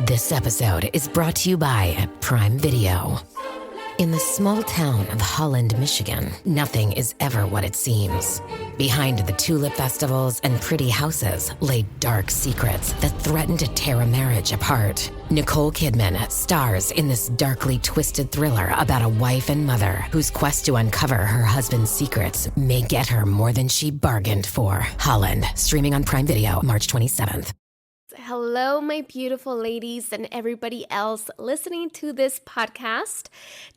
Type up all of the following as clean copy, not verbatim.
This episode is brought to you by Prime Video. In the small town of Holland, Michigan, nothing is ever what it seems. Behind the tulip festivals and pretty houses lay dark secrets that threaten to tear a marriage apart. Nicole Kidman stars in this darkly twisted thriller about a wife and mother whose quest to uncover her husband's secrets may get her more than she bargained for. Holland, streaming on Prime Video March 27th. Hello, my beautiful ladies and everybody else listening to this podcast.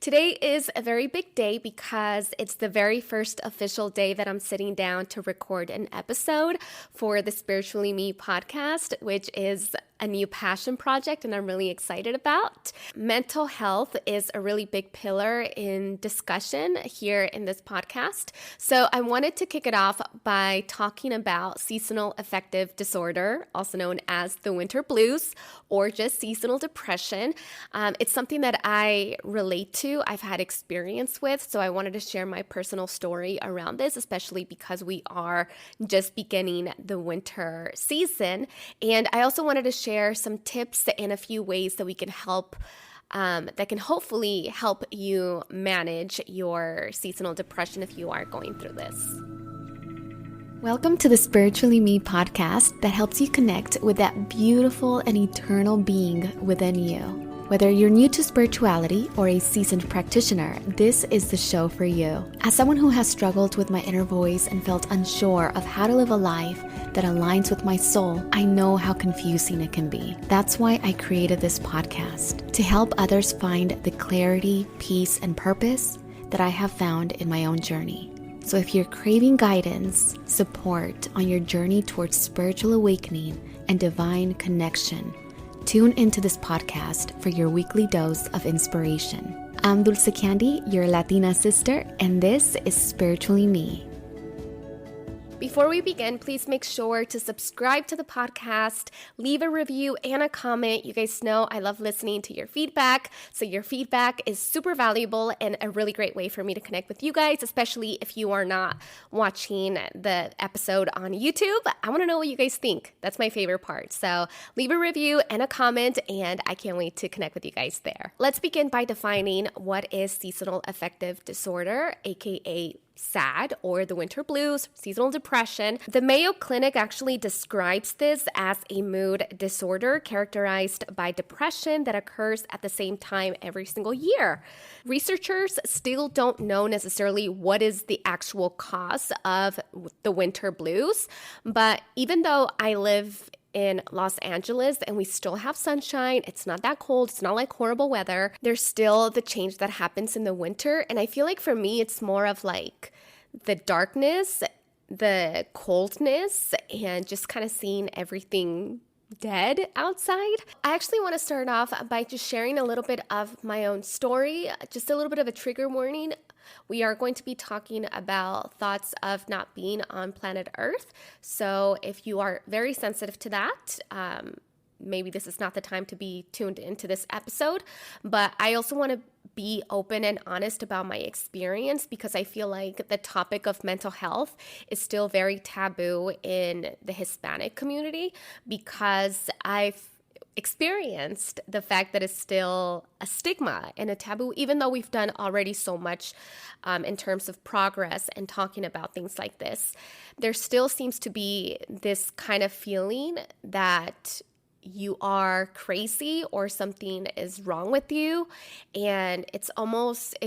Today is a very big day because it's the very first official day that I'm sitting down to record an episode for the Spiritually Me podcast, which is a new passion project and I'm really excited about. Mental health is a really big pillar in discussion here in this podcast. So I wanted to kick it off by talking about seasonal affective disorder, also known as the winter blues or just seasonal depression. It's something that I relate to, I've had experience with, so I wanted to share my personal story around this, especially because we are just beginning the winter season. And I also wanted to share some tips and a few ways that we can help that can hopefully help you manage your seasonal depression if you are going through this. Welcome to the Spiritually Me podcast that helps you connect with that beautiful and eternal being within you. Whether you're new to spirituality or a seasoned practitioner, this is the show for you. As someone who has struggled with my inner voice and felt unsure of how to live a life that aligns with my soul, I know how confusing it can be. That's why I created this podcast, to help others find the clarity, peace, and purpose that I have found in my own journey. So if you're craving guidance, support on your journey towards spiritual awakening and divine connection, tune into this podcast for your weekly dose of inspiration. I'm Dulce Candy, your Latina sister, and this is Spiritually Me. Before we begin, please make sure to subscribe to the podcast, leave a review and a comment. You guys know I love listening to your feedback, so your feedback is super valuable and a really great way for me to connect with you guys, especially if you are not watching the episode on YouTube. I want to know what you guys think. That's my favorite part. So leave a review and a comment, and I can't wait to connect with you guys there. Let's begin by defining what is seasonal affective disorder, aka SAD, or the winter blues, seasonal depression. The Mayo Clinic actually describes this as a mood disorder characterized by depression that occurs at the same time every single year. Researchers still don't know necessarily what is the actual cause of the winter blues, but even though I live in Los Angeles and we still have sunshine, it's not that cold, it's not like horrible weather, there's still the change that happens in the winter. And I feel like for me, it's more of like the darkness, the coldness, and just kind of seeing everything dead outside. I actually want to start off by just sharing a little bit of my own story, just a little bit of a trigger warning. We are going to be talking about thoughts of not being on planet Earth. So if you are very sensitive to that, maybe this is not the time to be tuned into this episode. But I also want to be open and honest about my experience because I feel like the topic of mental health is still very taboo in the Hispanic community because I've experienced the fact that it's still a stigma and a taboo, even though we've done already so much in terms of progress and talking about things like this. There still seems to be this kind of feeling that you are crazy or something is wrong with you, and it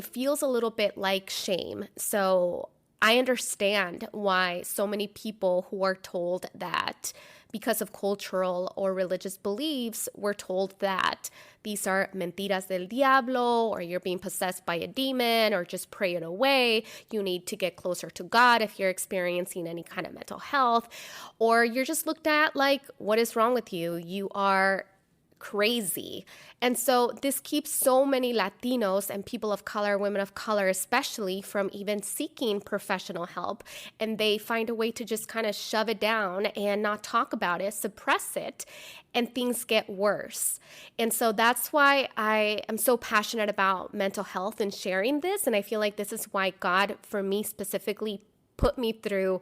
feels a little bit like shame. So I understand why so many people who are told that because of cultural or religious beliefs, we're told that these are mentiras del diablo, or you're being possessed by a demon, or just pray it away. You need to get closer to God if you're experiencing any kind of mental health, or you're just looked at like, what is wrong with you? You are crazy. And so this keeps so many Latinos and people of color, women of color especially, from even seeking professional help. And they find a way to just kind of shove it down and not talk about it, suppress it, and things get worse. And so that's why I am so passionate about mental health and sharing this. And I feel like this is why God, for me specifically, put me through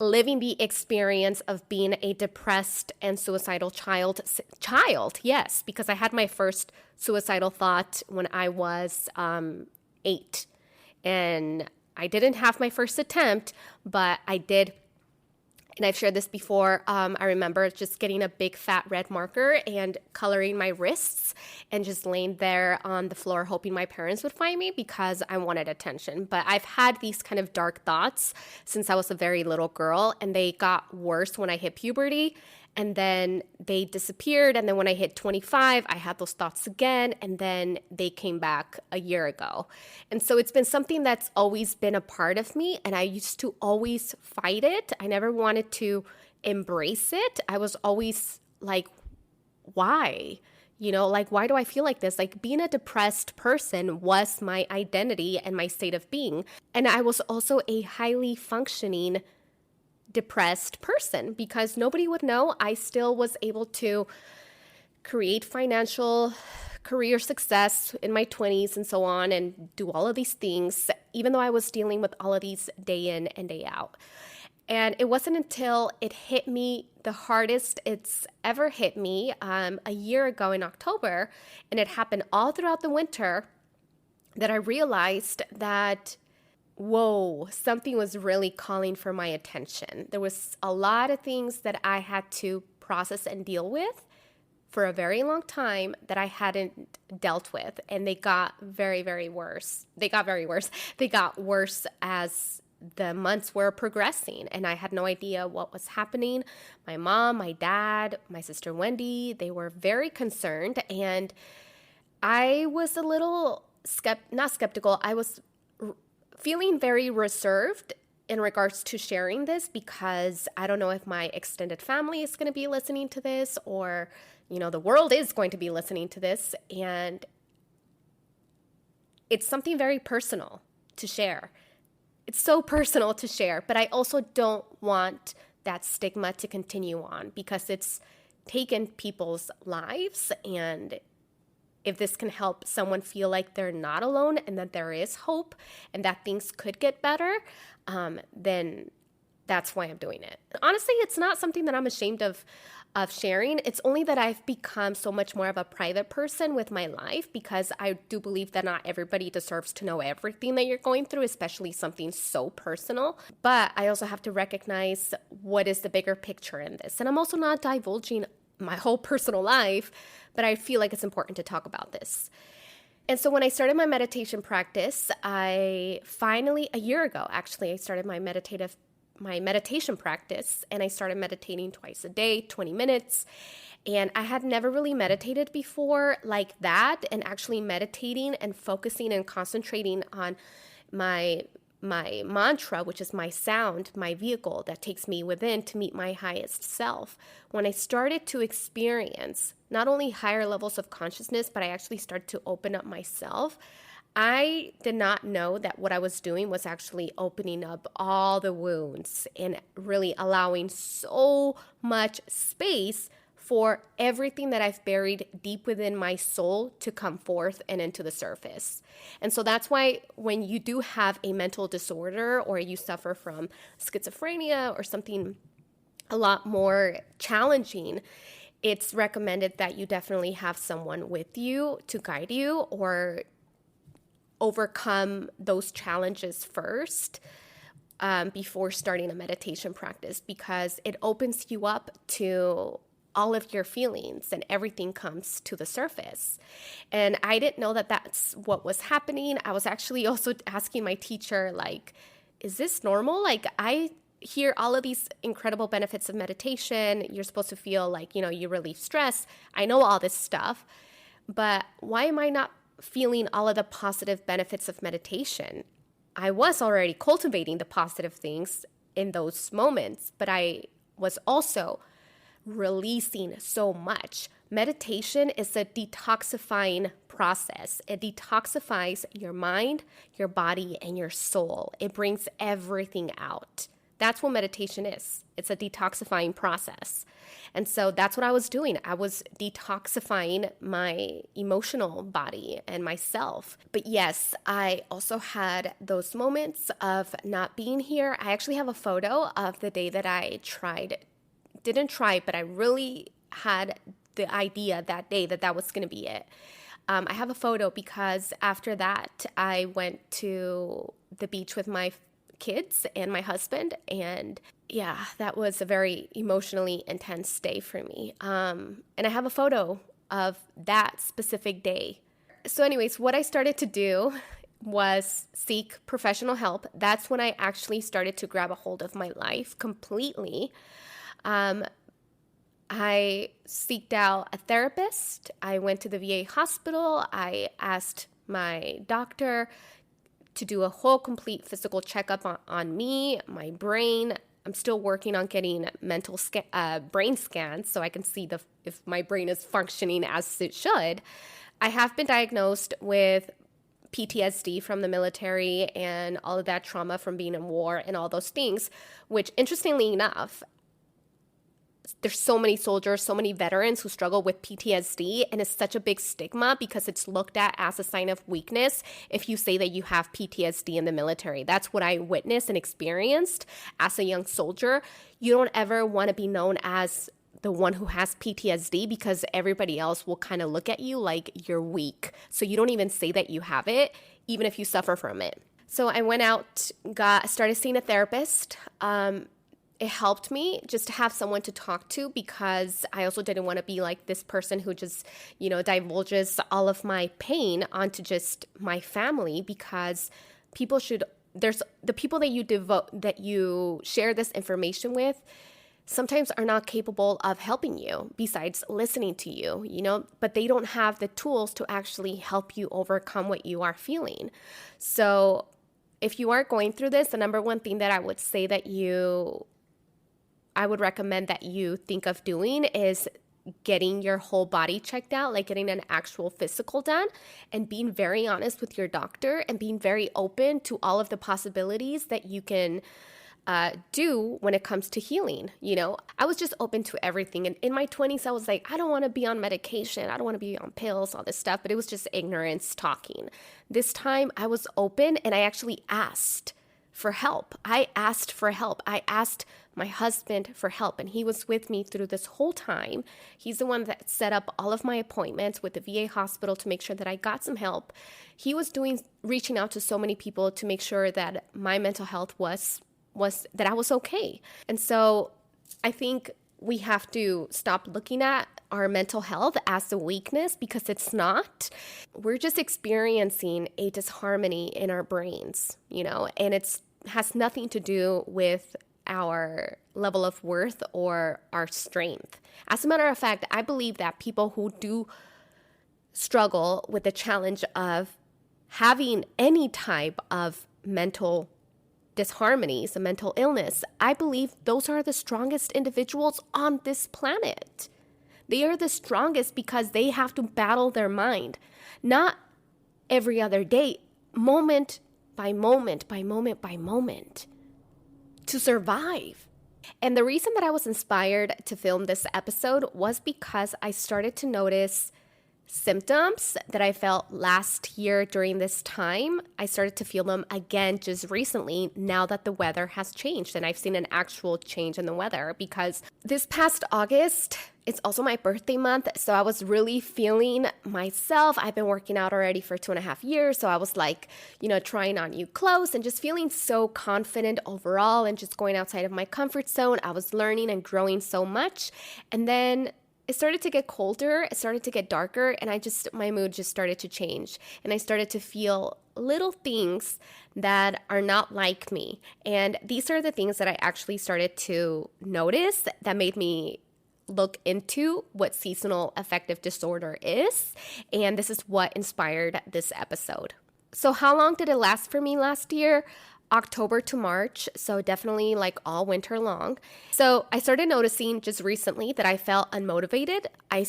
living the experience of being a depressed and suicidal child, yes, because I had my first suicidal thought when I was 8. And I didn't have my first attempt, but I did. And I've shared this before. I remember just getting a big fat red marker and coloring my wrists and just laying there on the floor hoping my parents would find me because I wanted attention. But I've had these kind of dark thoughts since I was a very little girl, and they got worse when I hit puberty. And then they disappeared. And then when I hit 25, I had those thoughts again. And then they came back a year ago. And so it's been something that's always been a part of me. And I used to always fight it. I never wanted to embrace it. I was always like, why? Like, why do I feel like this? Like, being a depressed person was my identity and my state of being. And I was also a highly functioning depressed person because nobody would know. I still was able to create financial career success in my 20s and so on and do all of these things, even though I was dealing with all of these day in and day out. And it wasn't until it hit me the hardest it's ever hit me a year ago in October, and it happened all throughout the winter, that I realized that whoa, something was really calling for my attention. There was a lot of things that I had to process and deal with for a very long time that I hadn't dealt with. And they got very, very worse. They got very worse. They got worse as the months were progressing, and I had no idea what was happening. My mom, my dad, my sister Wendy, they were very concerned, and I was a little not skeptical. I was feeling very reserved in regards to sharing this because I don't know if my extended family is going to be listening to this, or, the world is going to be listening to this. And it's something very personal to share. It's so personal to share, but I also don't want that stigma to continue on because it's taken people's lives. And if this can help someone feel like they're not alone and that there is hope and that things could get better, then that's why I'm doing it. Honestly, it's not something that I'm ashamed of sharing. It's only that I've become so much more of a private person with my life because I do believe that not everybody deserves to know everything that you're going through, especially something so personal. But I also have to recognize what is the bigger picture in this. And I'm also not divulging my whole personal life, but I feel like it's important to talk about this. And so when I started my meditation practice, a year ago, actually, I started my meditation practice, and I started meditating twice a day, 20 minutes. And I had never really meditated before like that, and actually meditating and focusing and concentrating on my mantra, which is my sound, my vehicle that takes me within to meet my highest self. When I started to experience not only higher levels of consciousness, but I actually started to open up myself, I did not know that what I was doing was actually opening up all the wounds and really allowing so much space for everything that I've buried deep within my soul to come forth and into the surface. And so that's why when you do have a mental disorder or you suffer from schizophrenia or something a lot more challenging, it's recommended that you definitely have someone with you to guide you or overcome those challenges first before starting a meditation practice, because it opens you up to all of your feelings and everything comes to the surface. And I didn't know that that's what was happening. I was actually also asking my teacher, like, is this normal? Like, I hear all of these incredible benefits of meditation. You're supposed to feel like, you relieve stress. I know all this stuff, but why am I not feeling all of the positive benefits of meditation? I was already cultivating the positive things in those moments, but I was also releasing so much. Meditation is a detoxifying process. It detoxifies your mind, your body, and your soul. It brings everything out That's what meditation is. It's a detoxifying process. And so that's what I was doing. I was detoxifying my emotional body and myself. But yes, I also had those moments of not being here. I actually have a photo of the day that I didn't try, but I really had the idea that day that was going to be it. I have a photo because after that, I went to the beach with my kids and my husband. And yeah, that was a very emotionally intense day for me. And I have a photo of that specific day. So anyways, what I started to do was seek professional help. That's when I actually started to grab a hold of my life completely. I sought out a therapist. I went to the VA hospital. I asked my doctor to do a whole complete physical checkup on me, my brain. I'm still working on getting brain scans so I can see if my brain is functioning as it should. I have been diagnosed with PTSD from the military and all of that trauma from being in war and all those things, which interestingly enough, there's so many soldiers, so many veterans who struggle with PTSD, and it's such a big stigma because it's looked at as a sign of weakness if you say that you have PTSD in the military. That's what I witnessed and experienced as a young soldier. You don't ever want to be known as the one who has PTSD because everybody else will kind of look at you like you're weak. So you don't even say that you have it, even if you suffer from it. So I went out, started seeing a therapist. It helped me just to have someone to talk to because I also didn't want to be like this person who just, divulges all of my pain onto just my family, because there's the people that you share this information with sometimes are not capable of helping you besides listening to you, but they don't have the tools to actually help you overcome what you are feeling. So if you are going through this, the number one thing that I would say that I would recommend that you think of doing is getting your whole body checked out, like getting an actual physical done, and being very honest with your doctor and being very open to all of the possibilities that you can do when it comes to healing. I was just open to everything. And in my 20s, I was like, I don't want to be on medication. I don't want to be on pills, all this stuff. But it was just ignorance talking. This time I was open and I actually asked for help. I asked for help. I asked my husband for help, and he was with me through this whole time. He's the one that set up all of my appointments with the VA hospital to make sure that I got some help. He was reaching out to so many people to make sure that my mental health was that I was okay. And so I think we have to stop looking at our mental health as a weakness, because it's not. We're just experiencing a disharmony in our brains, and it has nothing to do with our level of worth or our strength. As a matter of fact, I believe that people who do struggle with the challenge of having any type of mental disharmonies, a mental illness, I believe those are the strongest individuals on this planet. They are the strongest because they have to battle their mind, not every other day, moment by moment, by moment by moment, to survive. And the reason that I was inspired to film this episode was because I started to notice symptoms that I felt last year during this time. I started to feel them again just recently, now that the weather has changed, and I've seen an actual change in the weather, because this past August, it's also my birthday month, so I was really feeling myself. I've been working out already for 2.5 years, so I was like, trying on new clothes and just feeling so confident overall and just going outside of my comfort zone. I was learning and growing so much, and then it started to get colder, it started to get darker, and my mood just started to change. And I started to feel little things that are not like me. And these are the things that I actually started to notice that made me look into what seasonal affective disorder is. And this is what inspired this episode. So how long did it last for me last year? October to March, so definitely like all winter long. So I started noticing just recently that I felt unmotivated. I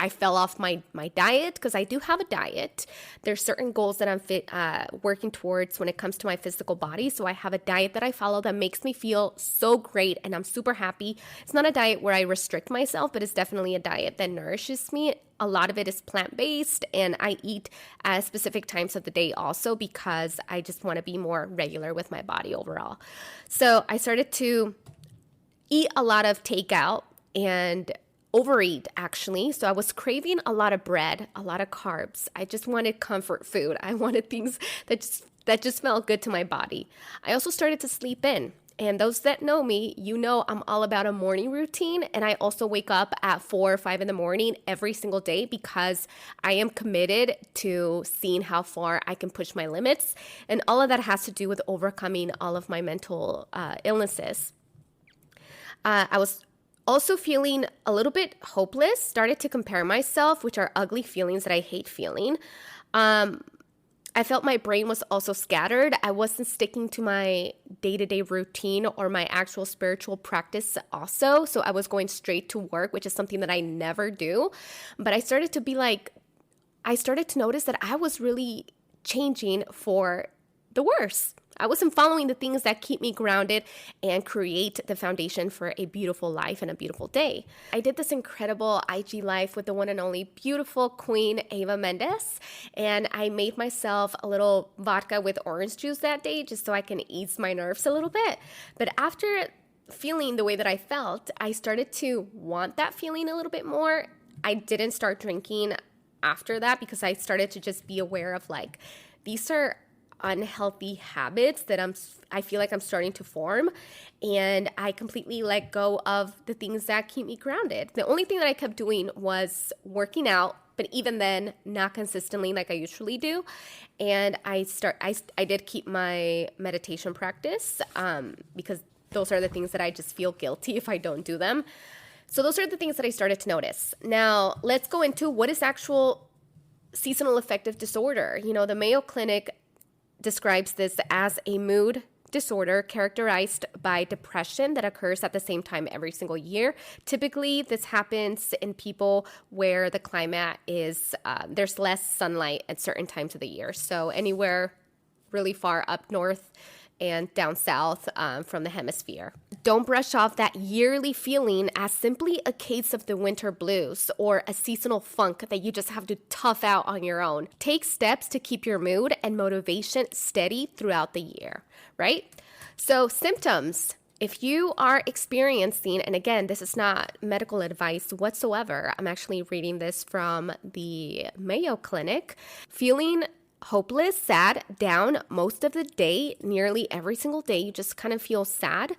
fell off my diet, because I do have a diet. There's certain goals that I'm working towards when it comes to my physical body. So I have a diet that I follow that makes me feel so great, and I'm super happy. It's not a diet where I restrict myself, but it's definitely a diet that nourishes me. A lot of it is plant-based, and I eat at specific times of the day also, because I just want to be more regular with my body overall. So I started to eat a lot of takeout and overeat, actually. So I was craving a lot of bread, a lot of carbs. I just wanted comfort food. I wanted things that just felt good to my body. I also started to sleep in. And those that know me, you know I'm all about a morning routine. And I also wake up at 4 or 5 in the morning every single day, because I am committed to seeing how far I can push my limits. And all of that has to do with overcoming all of my mental illnesses. I was also feeling a little bit hopeless, started to compare myself, which are ugly feelings that I hate feeling. I felt my brain was also scattered. I wasn't sticking to my day-to-day routine or my actual spiritual practice also. So I was going straight to work, which is something that I never do. But I started to notice that I was really changing for the worse. I wasn't following the things that keep me grounded and create the foundation for a beautiful life and a beautiful day. I did this incredible IG live with the one and only beautiful Queen Ava Mendez, and I made myself a little vodka with orange juice that day just so I can ease my nerves a little bit. But after feeling the way that I felt, I started to want that feeling a little bit more. I didn't start drinking after that, because I started to just be aware of like, these are unhealthy habits that I feel like I'm starting to form, and I completely let go of the things that keep me grounded. The only thing that I kept doing was working out, but even then, not consistently like I usually do. And I did keep my meditation practice, because those are the things that I just feel guilty if I don't do them. So those are the things that I started to notice. Now, let's go into what is actual seasonal affective disorder. You know, the Mayo Clinic describes this as a mood disorder characterized by depression that occurs at the same time every single year. Typically, this happens in people where the climate is, there's less sunlight at certain times of the year. So anywhere really far up north and down south from the hemisphere. Don't brush off that yearly feeling as simply a case of the winter blues or a seasonal funk that you just have to tough out on your own. Take steps to keep your mood and motivation steady throughout the year, right? So symptoms. If you are experiencing, and again, this is not medical advice whatsoever, I'm actually reading this from the Mayo Clinic, feeling hopeless, sad, down most of the day, nearly every single day, you just kind of feel sad,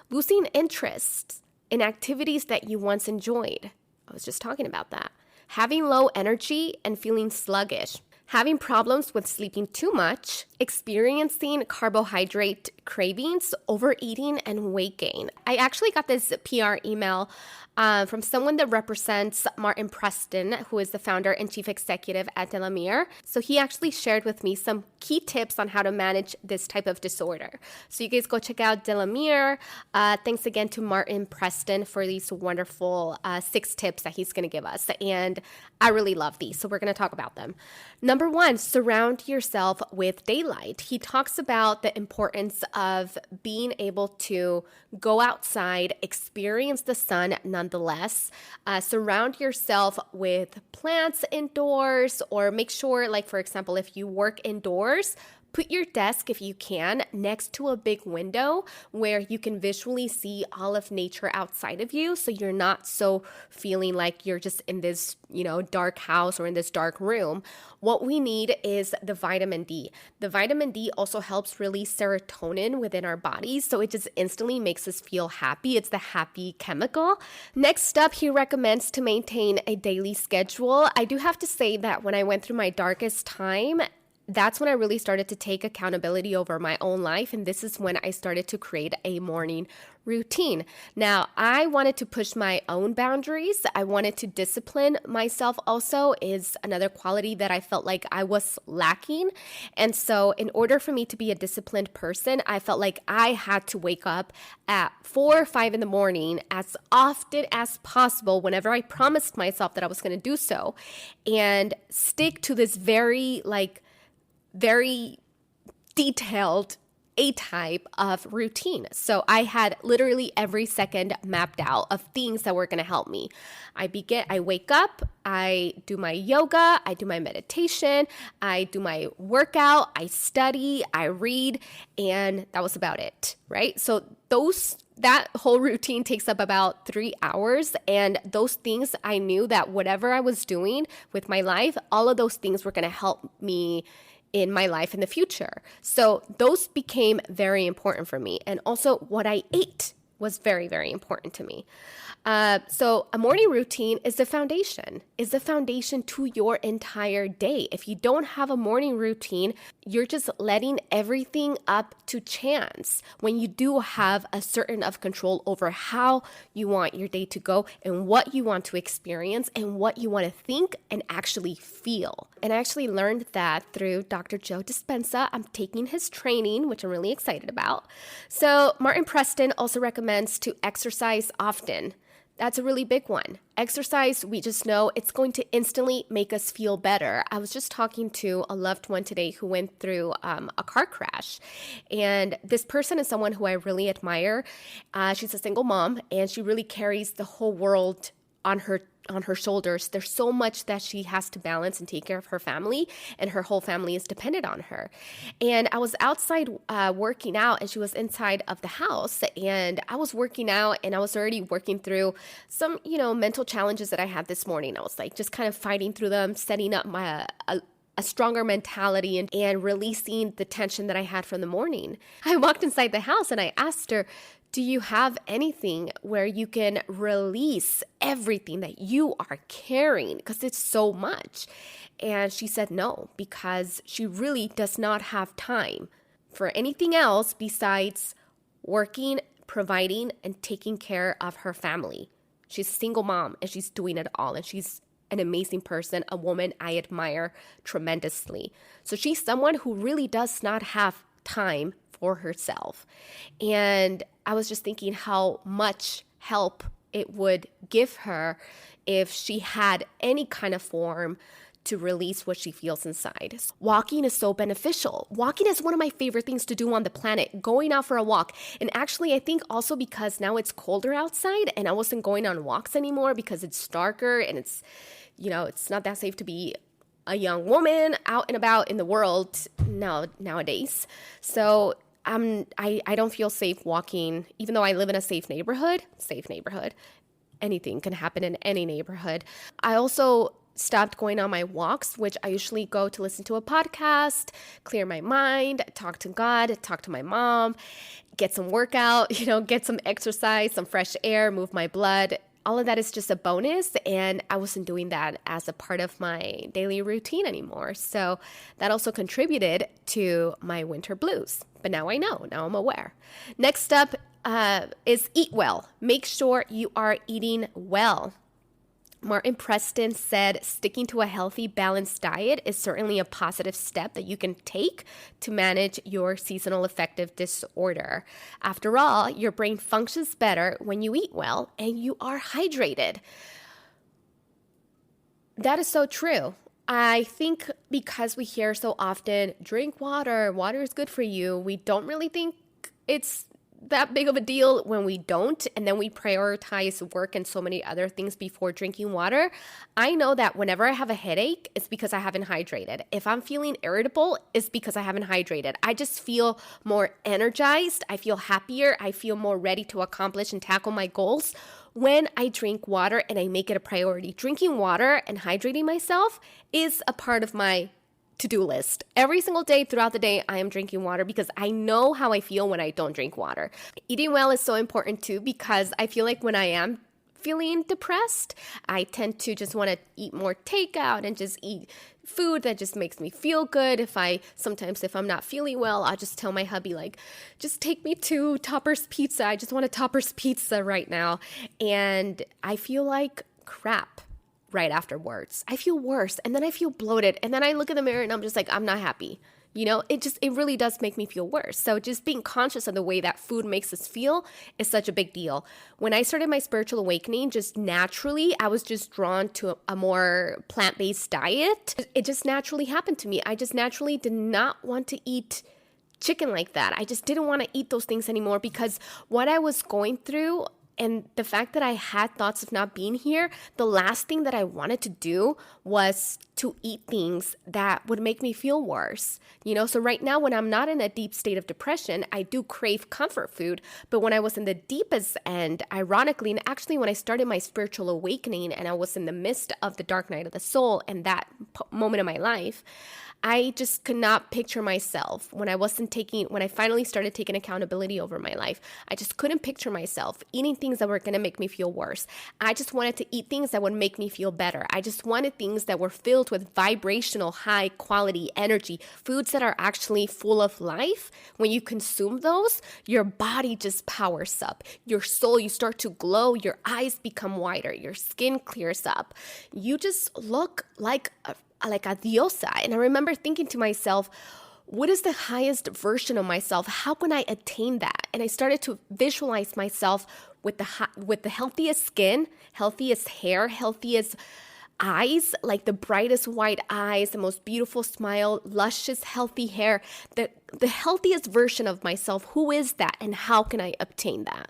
losing interest in activities that you once enjoyed. I was just talking about that. Having low energy and feeling sluggish. Having problems with sleeping too much, experiencing carbohydrate cravings, overeating, and weight gain. I actually got this PR email from someone that represents Martin Preston, who is the founder and chief executive at Delamere. So he actually shared with me some key tips on how to manage this type of disorder. So you guys go check out Delamere. Thanks again to Martin Preston for these wonderful 6 tips that he's going to give us. And I really love these, so we're going to talk about them. Number 1, surround yourself with daylight. He talks about the importance of being able to go outside, experience the sun nonetheless. Surround yourself with plants indoors, or make sure, like for example, if you work indoors, put your desk, if you can, next to a big window where you can visually see all of nature outside of you, so you're not so feeling like you're just in this, dark house or in this dark room. What we need is the vitamin D. The vitamin D also helps release serotonin within our bodies, so it just instantly makes us feel happy. It's the happy chemical. Next up, he recommends to maintain a daily schedule. I do have to say that when I went through my darkest time, that's when I really started to take accountability over my own life. And this is when I started to create a morning routine. Now, I wanted to push my own boundaries. I wanted to discipline myself also, is another quality that I felt like I was lacking. And so in order for me to be a disciplined person, I felt like I had to wake up at 4 or 5 in the morning as often as possible whenever I promised myself that I was going to do so, and stick to this very detailed A-type of routine. So I had literally every second mapped out of things that were going to help me. I wake up, I do my yoga, I do my meditation, I do my workout, I study, I read, and that was about it, right? So that whole routine takes up about 3 hours. And those things, I knew that whatever I was doing with my life, all of those things were going to help me in my life in the future. So those became very important for me. And also what I ate was very, very important to me. So a morning routine is the foundation to your entire day. If you don't have a morning routine, you're just letting everything up to chance when you do have a certain of control over how you want your day to go and what you want to experience and what you want to think and actually feel. And I actually learned that through Dr. Joe Dispenza. I'm taking his training, which I'm really excited about. So Martin Preston also recommends to exercise often. That's a really big one. Exercise, we just know it's going to instantly make us feel better. I was just talking to a loved one today who went through a car crash. And this person is someone who I really admire. She's a single mom, and she really carries the whole world on her shoulders. There's so much that she has to balance and take care of her family, and her whole family is dependent on her. And I was outside working out, and she was inside of the house, and I was working out, and I was already working through some, mental challenges that I had this morning. I was like just kind of fighting through them, setting up a stronger mentality and releasing the tension that I had from the morning. I walked inside the house and I asked her, do you have anything where you can release everything that you are carrying? Because it's so much. And she said no, because she really does not have time for anything else besides working, providing, and taking care of her family. She's a single mom, and she's doing it all. And she's an amazing person, a woman I admire tremendously. So she's someone who really does not have time for herself. And I was just thinking how much help it would give her if she had any kind of form to release what she feels inside. Walking is so beneficial. Walking is one of my favorite things to do on the planet, going out for a walk. And actually, I think also because now it's colder outside and I wasn't going on walks anymore because it's darker and it's not that safe to be a young woman out and about in the world nowadays. So I don't feel safe walking, even though I live in a safe neighborhood. Anything can happen in any neighborhood. I also stopped going on my walks, which I usually go to listen to a podcast, clear my mind, talk to God, talk to my mom, get some workout, get some exercise, some fresh air, move my blood. All of that is just a bonus, and I wasn't doing that as a part of my daily routine anymore. So that also contributed to my winter blues. But now I know. Now I'm aware. Next up is eat well. Make sure you are eating well. Martin Preston said sticking to a healthy, balanced diet is certainly a positive step that you can take to manage your seasonal affective disorder. After all, your brain functions better when you eat well and you are hydrated. That is so true. I think because we hear so often, drink water, water is good for you, we don't really think it's that big of a deal when we don't, and then we prioritize work and so many other things before drinking water. I know that whenever I have a headache, it's because I haven't hydrated. If I'm feeling irritable, it's because I haven't hydrated. I just feel more energized. I feel happier. I feel more ready to accomplish and tackle my goals when I drink water and I make it a priority. Drinking water and hydrating myself is a part of my to-do list. Every single day throughout the day, I am drinking water because I know how I feel when I don't drink water. Eating well is so important too, because I feel like when I am feeling depressed, I tend to just want to eat more takeout and just eat food that just makes me feel good. Sometimes if I'm not feeling well, I'll just tell my hubby, like, just take me to Topper's Pizza. I just want a Topper's Pizza right now. And I feel like crap right afterwards. I feel worse, and then I feel bloated, and then I look in the mirror and I'm just like, I'm not happy. It really does make me feel worse. So just being conscious of the way that food makes us feel is such a big deal. When I started my spiritual awakening, just naturally, I was just drawn to a more plant-based diet. It just naturally happened to me. I just naturally did not want to eat chicken like that. I just didn't want to eat those things anymore because what I was going through and the fact that I had thoughts of not being here, the last thing that I wanted to do was to eat things that would make me feel worse. So right now when I'm not in a deep state of depression, I do crave comfort food. But when I was in the deepest end, ironically, and actually when I started my spiritual awakening and I was in the midst of the dark night of the soul and that moment of my life, I just could not picture myself when I finally started taking accountability over my life. I just couldn't picture myself eating things that were going to make me feel worse. I just wanted to eat things that would make me feel better. I just wanted things that were filled with vibrational, high quality energy, foods that are actually full of life. When you consume those, your body just powers up. Your soul, you start to glow. Your eyes become wider. Your skin clears up. You just look like a diosa. And I remember thinking to myself, what is the highest version of myself? How can I attain that? And I started to visualize myself with the healthiest skin, healthiest hair, healthiest eyes, like the brightest white eyes, the most beautiful smile, luscious, healthy hair, the healthiest version of myself. Who is that and how can I obtain that?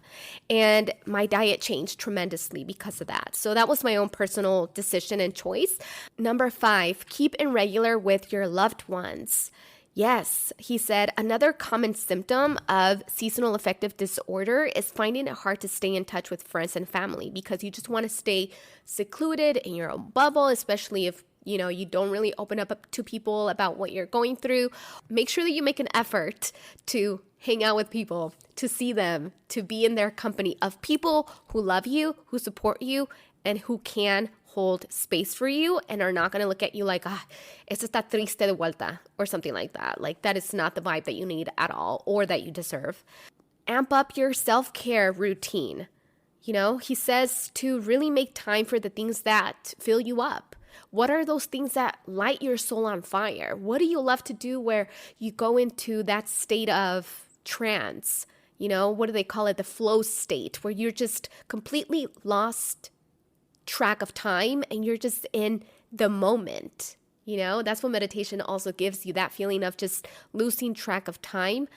And my diet changed tremendously because of that. So that was my own personal decision and choice. Number 5, keep in regular with your loved ones. Yes, he said, another common symptom of seasonal affective disorder is finding it hard to stay in touch with friends and family because you just want to stay secluded in your own bubble, especially if you don't really open up to people about what you're going through. Make sure that you make an effort to hang out with people, to see them, to be in their company of people who love you, who support you, and who can hold space for you and are not going to look at you like, esto está triste de vuelta, or something like that. Like that is not the vibe that you need at all or that you deserve. Amp up your self-care routine. He says to really make time for the things that fill you up. What are those things that light your soul on fire? What do you love to do where you go into that state of trance? What do they call it? The flow state, where you're just completely lost track of time and you're just in the moment. That's what meditation also gives you, that feeling of just losing track of time,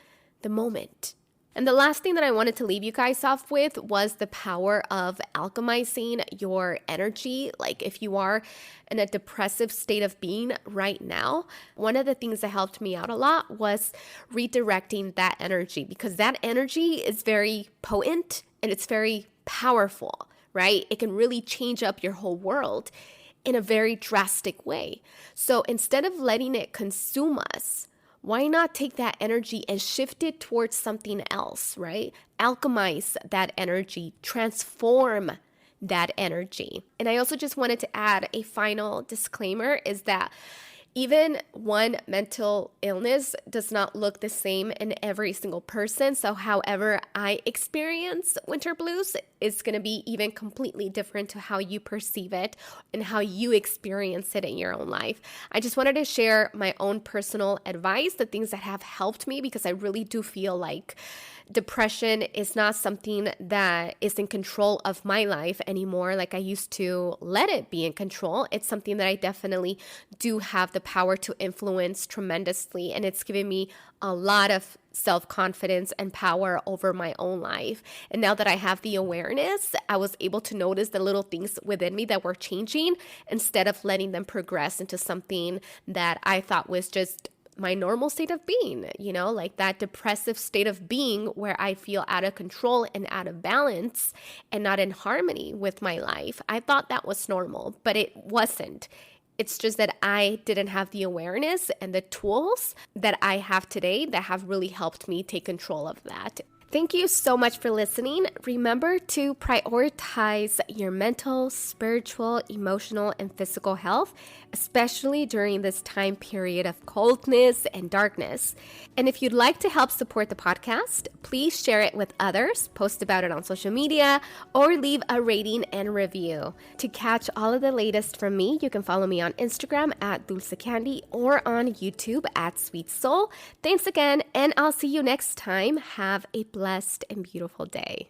the moment. And the last thing that I wanted to leave you guys off with was the power of alchemizing your energy. Like if you are in a depressive state of being right now, one of the things that helped me out a lot was redirecting that energy, because that energy is very potent and it's very powerful, right? It can really change up your whole world in a very drastic way. So instead of letting it consume us, why not take that energy and shift it towards something else, right? Alchemize that energy, transform that energy. And I also just wanted to add a final disclaimer is that even one mental illness does not look the same in every single person. So however I experience winter blues is going to be even completely different to how you perceive it and how you experience it in your own life. I just wanted to share my own personal advice, the things that have helped me, because I really do feel like depression is not something that is in control of my life anymore like I used to let it be in control. It's something that I definitely do have the power to influence tremendously, and it's given me a lot of self-confidence and power over my own life. And now that I have the awareness, I was able to notice the little things within me that were changing instead of letting them progress into something that I thought was just my normal state of being, like that depressive state of being where I feel out of control and out of balance and not in harmony with my life. I thought that was normal, but it wasn't. It's just that I didn't have the awareness and the tools that I have today that have really helped me take control of that. Thank you so much for listening. Remember to prioritize your mental, spiritual, emotional, and physical health, especially during this time period of coldness and darkness. And if you'd like to help support the podcast, please share it with others, post about it on social media, or leave a rating and review. To catch all of the latest from me, you can follow me on Instagram at Dulce Candy or on YouTube at Sweet Soul. Thanks again, and I'll see you next time. Have a blessed and beautiful day.